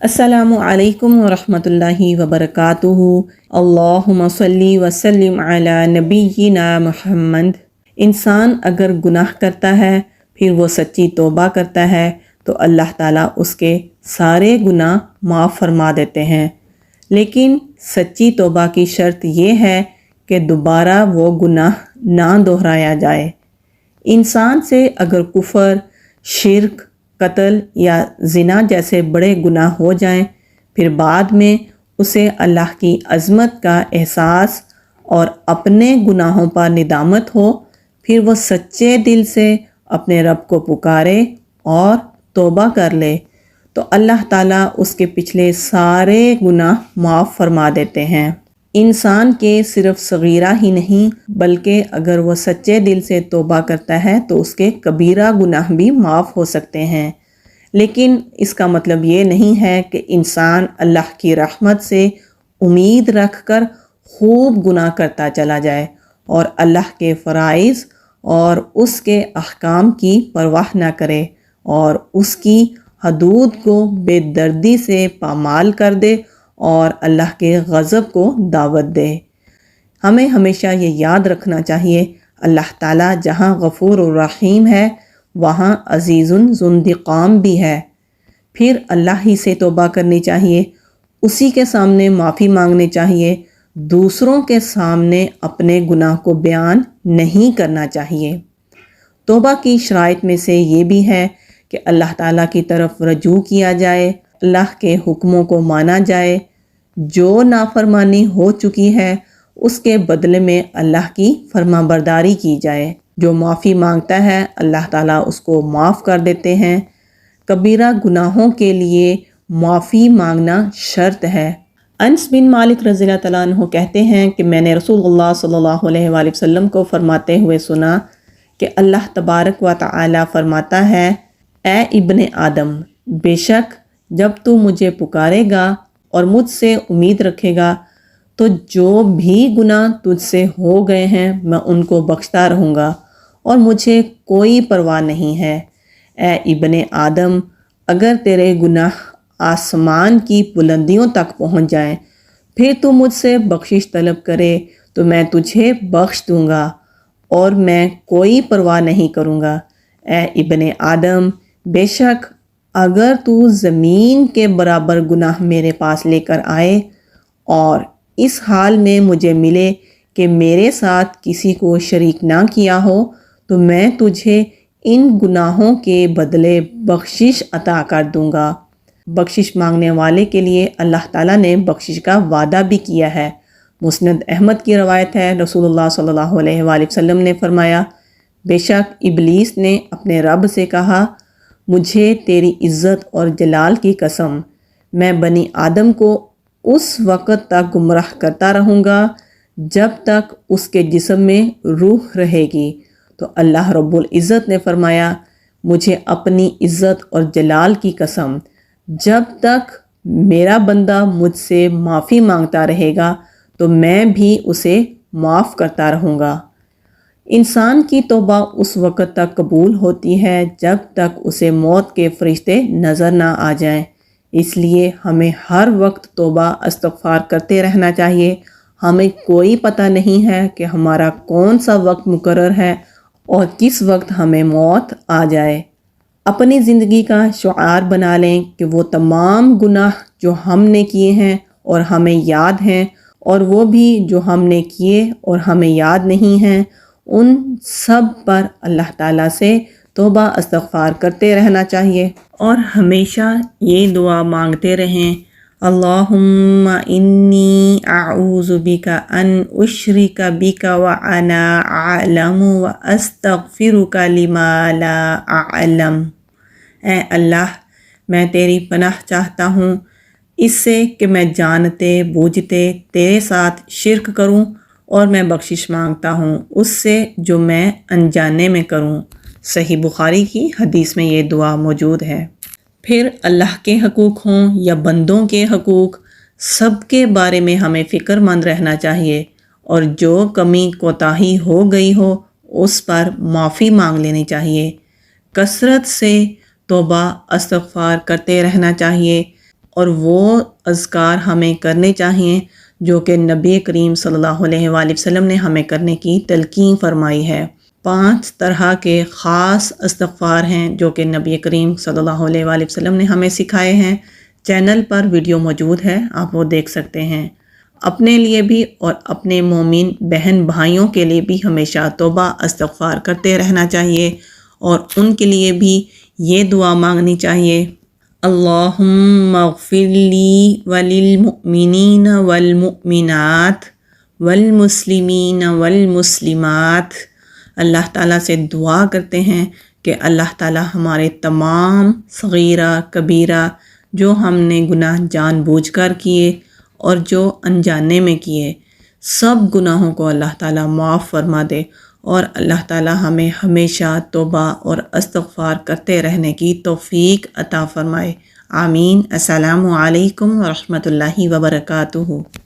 السلام علیکم ورحمۃ اللہ وبرکاتہ۔ اللہم صلی وسلم علی نبینا محمد۔ انسان اگر گناہ کرتا ہے پھر وہ سچی توبہ کرتا ہے تو اللہ تعالیٰ اس کے سارے گناہ معاف فرما دیتے ہیں، لیکن سچی توبہ کی شرط یہ ہے کہ دوبارہ وہ گناہ نہ دہرایا جائے۔ انسان سے اگر کفر، شرک، قتل یا زنا جیسے بڑے گناہ ہو جائیں، پھر بعد میں اسے اللہ کی عظمت کا احساس اور اپنے گناہوں پر ندامت ہو، پھر وہ سچے دل سے اپنے رب کو پکارے اور توبہ کر لے تو اللہ تعالیٰ اس کے پچھلے سارے گناہ معاف فرما دیتے ہیں۔ انسان کے صرف صغیرہ ہی نہیں بلکہ اگر وہ سچے دل سے توبہ کرتا ہے تو اس کے کبیرہ گناہ بھی معاف ہو سکتے ہیں، لیکن اس کا مطلب یہ نہیں ہے کہ انسان اللہ کی رحمت سے امید رکھ کر خوب گناہ کرتا چلا جائے اور اللہ کے فرائض اور اس کے احکام کی پرواہ نہ کرے اور اس کی حدود کو بے دردی سے پامال کر دے اور اللہ کے غضب کو دعوت دے۔ ہمیں ہمیشہ یہ یاد رکھنا چاہیے، اللہ تعالیٰ جہاں غفور الرحیم ہے وہاں عزیز ذو انتقام بھی ہے۔ پھر اللہ ہی سے توبہ کرنی چاہیے، اسی کے سامنے معافی مانگنی چاہیے، دوسروں کے سامنے اپنے گناہ کو بیان نہیں کرنا چاہیے۔ توبہ کی شرائط میں سے یہ بھی ہے کہ اللہ تعالیٰ کی طرف رجوع کیا جائے، اللہ کے حکموں کو مانا جائے، جو نافرمانی ہو چکی ہے اس کے بدلے میں اللہ کی فرما برداری کی جائے۔ جو معافی مانگتا ہے اللہ تعالیٰ اس کو معاف کر دیتے ہیں۔ کبیرہ گناہوں کے لیے معافی مانگنا شرط ہے۔ انس بن مالک رضی اللہ تعالیٰ عنہ کہتے ہیں کہ میں نے رسول اللہ صلی اللہ علیہ وآلہ وسلم کو فرماتے ہوئے سنا کہ اللہ تبارک و تعالیٰ فرماتا ہے، اے ابن آدم، بے شک جب تو مجھے پکارے گا اور مجھ سے امید رکھے گا تو جو بھی گناہ تجھ سے ہو گئے ہیں میں ان کو بخشتا رہوں گا اور مجھے کوئی پرواہ نہیں ہے۔ اے ابن آدم، اگر تیرے گناہ آسمان کی بلندیوں تک پہنچ جائیں پھر تو مجھ سے بخشش طلب کرے تو میں تجھے بخش دوں گا اور میں کوئی پرواہ نہیں کروں گا۔ اے ابن آدم، بے شک اگر تو زمین کے برابر گناہ میرے پاس لے کر آئے اور اس حال میں مجھے ملے کہ میرے ساتھ کسی کو شریک نہ کیا ہو تو میں تجھے ان گناہوں کے بدلے بخشش عطا کر دوں گا۔ بخشش مانگنے والے کے لیے اللہ تعالیٰ نے بخشش کا وعدہ بھی کیا ہے۔ مسند احمد کی روایت ہے، رسول اللہ صلی اللہ علیہ وآلہ وسلم نے فرمایا، بے شک ابلیس نے اپنے رب سے کہا، مجھے تیری عزت اور جلال کی قسم، میں بنی آدم کو اس وقت تک گمراہ کرتا رہوں گا جب تک اس کے جسم میں روح رہے گی۔ تو اللہ رب العزت نے فرمایا، مجھے اپنی عزت اور جلال کی قسم، جب تک میرا بندہ مجھ سے معافی مانگتا رہے گا تو میں بھی اسے معاف کرتا رہوں گا۔ انسان کی توبہ اس وقت تک قبول ہوتی ہے جب تک اسے موت کے فرشتے نظر نہ آ جائیں، اس لیے ہمیں ہر وقت توبہ استغفار کرتے رہنا چاہیے۔ ہمیں کوئی پتہ نہیں ہے کہ ہمارا کون سا وقت مقرر ہے اور کس وقت ہمیں موت آ جائے۔ اپنی زندگی کا شعار بنا لیں کہ وہ تمام گناہ جو ہم نے کیے ہیں اور ہمیں یاد ہیں اور وہ بھی جو ہم نے کیے اور ہمیں یاد نہیں ہیں، ان سب پر اللہ تعالیٰ سے توبہ استغفار کرتے رہنا چاہیے اور ہمیشہ یہ دعا مانگتے رہیں، اللہم انی اعوذ بک ان اشرک بک وانا اعلم واستغفرک لما لا اعلم۔ اے اللہ، میں تیری پناہ چاہتا ہوں اس سے کہ میں جانتے بوجھتے تیرے ساتھ شرک کروں اور میں بخشش مانگتا ہوں اس سے جو میں انجانے میں کروں۔ صحیح بخاری کی حدیث میں یہ دعا موجود ہے۔ پھر اللہ کے حقوق ہوں یا بندوں کے حقوق، سب کے بارے میں ہمیں فکر مند رہنا چاہیے اور جو کمی کوتاہی ہو گئی ہو اس پر معافی مانگ لینی چاہیے۔ کثرت سے توبہ استغفار کرتے رہنا چاہیے۔ اور وہ اذکار ہمیں کرنے چاہیے جو کہ نبی کریم صلی اللہ علیہ وآلہ وسلم نے ہمیں کرنے کی تلقین فرمائی ہے۔ 5 طرح کے خاص استغفار ہیں جو کہ نبی کریم صلی اللہ علیہ وآلہ وسلم نے ہمیں سکھائے ہیں۔ چینل پر ویڈیو موجود ہے، آپ وہ دیکھ سکتے ہیں۔ اپنے لیے بھی اور اپنے مومن بہن بھائیوں کے لیے بھی ہمیشہ توبہ استغفار کرتے رہنا چاہیے، اور ان کے لیے بھی یہ دعا مانگنی چاہیے، اللہم اغفر لی وللمؤمنین والمؤمنات والمسلمین والمسلمات۔ اللہ تعالیٰ سے دعا کرتے ہیں کہ اللہ تعالیٰ ہمارے تمام صغیرہ کبیرہ جو ہم نے گناہ جان بوجھ کر کیے اور جو انجانے میں کیے، سب گناہوں کو اللہ تعالیٰ معاف فرما دے، اور اللہ تعالیٰ ہمیں ہمیشہ توبہ اور استغفار کرتے رہنے کی توفیق عطا فرمائے۔ آمین۔ السلام علیکم ورحمۃ اللہ وبرکاتہ۔